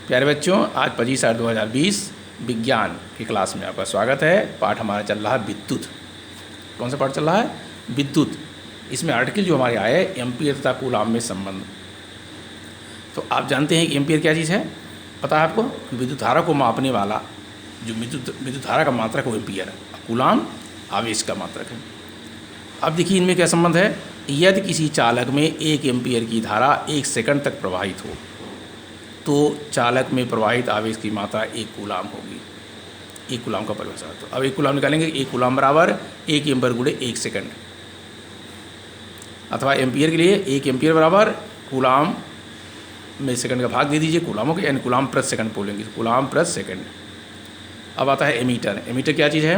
प्यारे बच्चों, आज 25/8/2020 विज्ञान की क्लास में आपका स्वागत है। पाठ हमारा चल रहा है विद्युत। कौन सा पाठ चल रहा है? विद्युत। इसमें आर्टिकल जो हमारे आए एम्पीयर तथा कूलाम में संबंध। तो आप जानते हैं कि एम्पीयर क्या चीज़ है? पता है आपको? विद्युत धारा को मापने वाला जो विद्युत धारा का मात्रक वो एम्पीयर है। कूलाम आवेश का मात्रक है। अब देखिए इनमें क्या संबंध है। यदि किसी चालक में 1 एम्पीयर की धारा 1 सेकंड तक प्रवाहित हो तो चालक में प्रवाहित आवेश की मात्रा 1 कूलाम होगी। 1 कूलाम का परिभाषा। तो अब 1 कूलाम निकालेंगे। 1 कूलाम बराबर 1 एम्पीयर गुणे 1 सेकंड, अथवा एम्पीयर के लिए 1 एम्पीयर बराबर कूलाम में सेकंड का भाग दे दीजिए कूलामों के, यानी कूलाम प्रति सेकंड बोलेंगे, कूलाम प्रति सेकंड। अब आता है एमीटर। एमीटर क्या चीज़ है?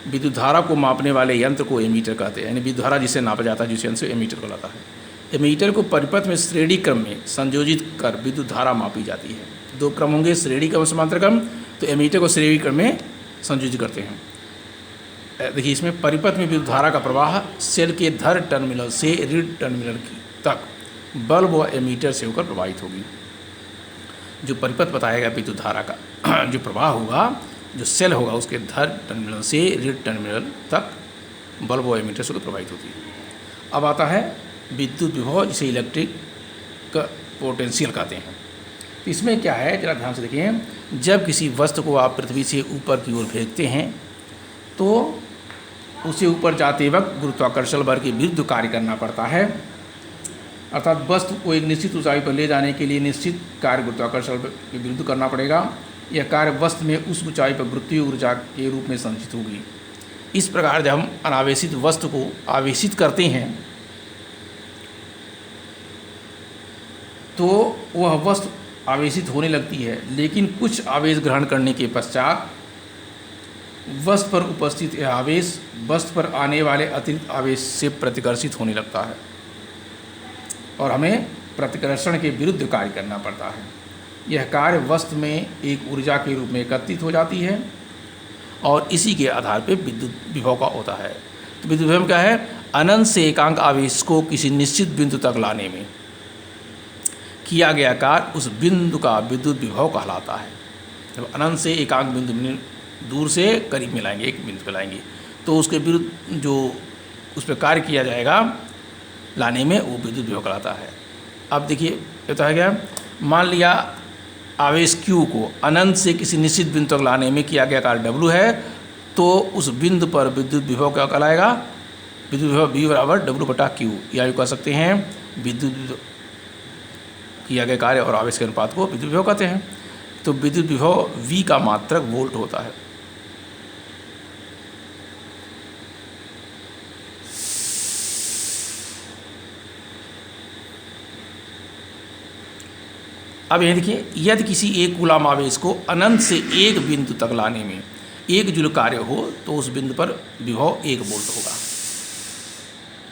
विद्युत धारा को मापने वाले यंत्र को एमीटर कहते हैं, यानी विद्युत धारा जिसे नापा जाता है जिस यंत्र से एमीटर कहलाता है। एमीटर को परिपथ में श्रेणी क्रम में संयोजित कर विद्युत धारा मापी जाती है। 2 क्रम होंगे, श्रेणी क्रम समांतर क्रम। तो एमीटर को श्रेणी क्रम में संयोजित करते हैं। देखिए इसमें परिपथ में विद्युत धारा का प्रवाह सेल के धर टर्मिनल से ऋण टर्मिनल तक बल्ब व एमीटर से होकर प्रवाहित होगी। जो परिपथ बताएगा विद्युत धारा का जो प्रवाह होगा, जो सेल होगा उसके धर टर्मिनल से ऋण टर्मिनल तक बल्ब व एमीटर से होकर प्रवाहित होती है। अब आता है विद्युत विभव, जिसे इलेक्ट्रिक पोटेंशियल कहते हैं। तो इसमें क्या है, जरा ध्यान से देखिए। जब किसी वस्तु को आप पृथ्वी से ऊपर की ओर फेंकते हैं तो उसे ऊपर जाते वक्त गुरुत्वाकर्षण बल के विरुद्ध कार्य करना पड़ता है। अर्थात वस्तु को एक निश्चित ऊंचाई पर ले जाने के लिए निश्चित कार्य गुरुत्वाकर्षण बल के विरुद्ध करना पड़ेगा। यह कार्य वस्तु में उस ऊंचाई पर वृत्तीय ऊर्जा के रूप में संचित होगी। इस प्रकार जब हम अनावेशित वस्तु को आवेशित करते हैं तो वह वस्तु आवेशित होने लगती है, लेकिन कुछ आवेश ग्रहण करने के पश्चात वस्तु पर उपस्थित यह आवेश वस्तु पर आने वाले अतिरिक्त आवेश से प्रतिकर्षित होने लगता है और हमें प्रतिकर्षण के विरुद्ध कार्य करना पड़ता है। यह कार्य वस्तु में एक ऊर्जा के रूप में एकत्रित हो जाती है और इसी के आधार पर विद्युत विभव का होता है। तो विद्युत विभव क्या है? अनंत से एकांक आवेश को किसी निश्चित बिंदु तक लाने में किया गया कार्य उस बिंदु का विद्युत विभव कहलाता है। जब अनंत से एकांक बिंदु दूर से करीब में लाएंगे, एक बिंदु पर लाएंगे, तो उसके विरुद्ध जो उस पर कार्य किया जाएगा लाने में, वो विद्युत विभव कहलाता है। अब देखिए होता है क्या, मान लिया आवेश Q को अनंत से किसी निश्चित बिंदु तक लाने में किया गया कार्य W है, तो उस बिंदु पर विद्युत विभव क्या कहलाएगा? विद्युत विभव V बराबर W/Q, या कह सकते हैं विद्युत किया गया कार्य और आवेश के अनुपात को विद्युत विभव कहते हैं। तो विद्युत विभव V का मात्रक वोल्ट होता है। अब यह देखिए, यदि किसी एक कूलाम आवेश को अनंत से एक बिंदु तक लाने में 1 जूल कार्य हो तो उस बिंदु पर विभव 1 वोल्ट होगा।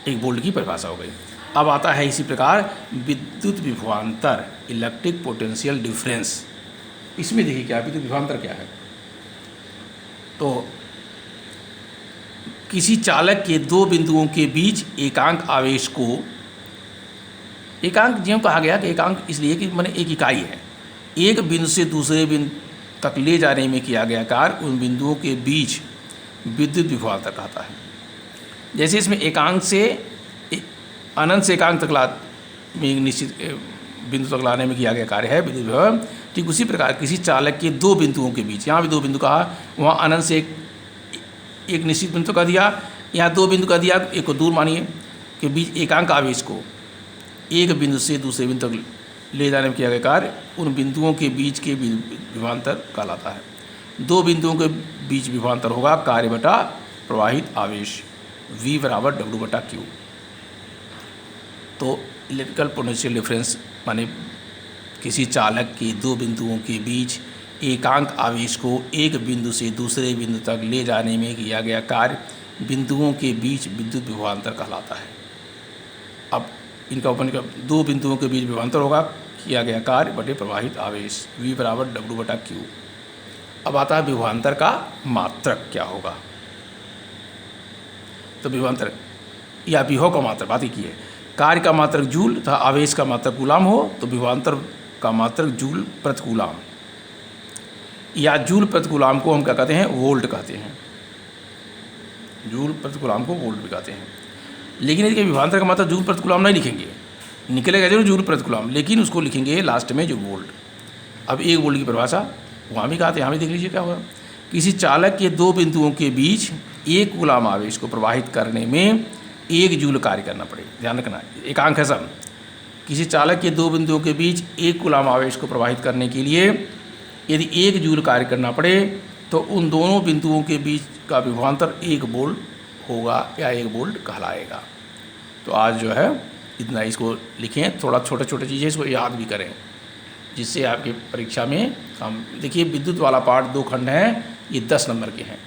1 वोल्ट की परिभाषा हो गई। अब आता है इसी प्रकार विद्युत विभवांतर, इलेक्ट्रिक पोटेंशियल डिफरेंस। इसमें देखिए क्या विद्युत विभवांतर क्या है। तो किसी चालक के 2 बिंदुओं के बीच एकांक आवेश को, एकांक ज्यों कहा गया कि एकांक इसलिए कि माने एक इकाई है, एक बिंदु से दूसरे बिंदु तक ले जाने में किया गया कार्य उन बिंदुओं के बीच विद्युत विभवांतर कहता है। जैसे इसमें एकांक से अनंत से एकांक तक में एक निश्चित बिंदु तक लाने में किया गया कार्य है विद्युत विभव, ठीक उसी प्रकार किसी चालक के 2 बिंदुओं के बीच, यहाँ भी 2 बिंदु कहा, वहाँ अनंत से एक निश्चित बिंदु का दिया, यहाँ 2 बिंदु का दिया, एक को दूर मानिए, के बीच एकांक आवेश को एक बिंदु से दूसरे बिंदु तक ले जाने में किया गया कार्य उन बिंदुओं के बीच के विभवांतर कहलाता है। 2 बिंदुओं के बीच विभवांतर होगा कार्य बटा प्रवाहित आवेश, V बराबर W/Q। तो इलेक्ट्रिकल पोटेंशियल डिफरेंस माने किसी चालक के 2 बिंदुओं के बीच एकांक आवेश को एक बिंदु से दूसरे बिंदु तक ले जाने में किया गया कार्य बिंदुओं के बीच विद्युत विभवांतर कहलाता है। अब इनका ओपन का 2 बिंदुओं के बीच विभवांतर होगा किया गया कार्य बटे प्रवाहित आवेश, V बराबर W/Q। अब आता है विभवांतर का मात्रक क्या होगा। तो विभवांतर या विभव का मात्रक बात ही की है। कार्य का मात्रक जूल तथा आवेश का मात्रक कूलाम हो तो विभवांतर का मात्रक जूल प्रति कूलाम। या जूल प्रति कूलाम को हम क्या कहते हैं, वोल्ट कहते हैं। जूल प्रति कूलाम को वोल्ट भी कहते हैं। लेकिन इसके विभवांतर का मतलब जूल प्रति कूलाम नहीं लिखेंगे, निकलेगा जरूर जूल प्रति कूलाम, लेकिन उसको लिखेंगे लास्ट में जो वोल्ट। अब 1 वोल्ट की परिभाषा वहाँ भी कहते हैं, यहाँ भी देख लीजिए क्या हुआ। किसी चालक के 2 बिंदुओं के बीच 1 कूलाम आवेश को प्रवाहित करने में 1 जूल कार्य करना पड़ेगा। ध्यान रखना, एकांक है सब। किसी चालक के 2 बिंदुओं के बीच 1 कूलाम आवेश को प्रवाहित करने के लिए यदि 1 जूल कार्य करना पड़े तो उन दोनों बिंदुओं के बीच का विभवांतर 1 वोल्ट होगा या 1 वोल्ट कहलाएगा। तो आज जो है इतना इसको लिखें, थोड़ा छोटे छोटे चीज़ें इसको याद भी करें, जिससे आपकी परीक्षा में हम देखिए विद्युत वाला पार्ट 2 खंड हैं, ये 10 नंबर के हैं।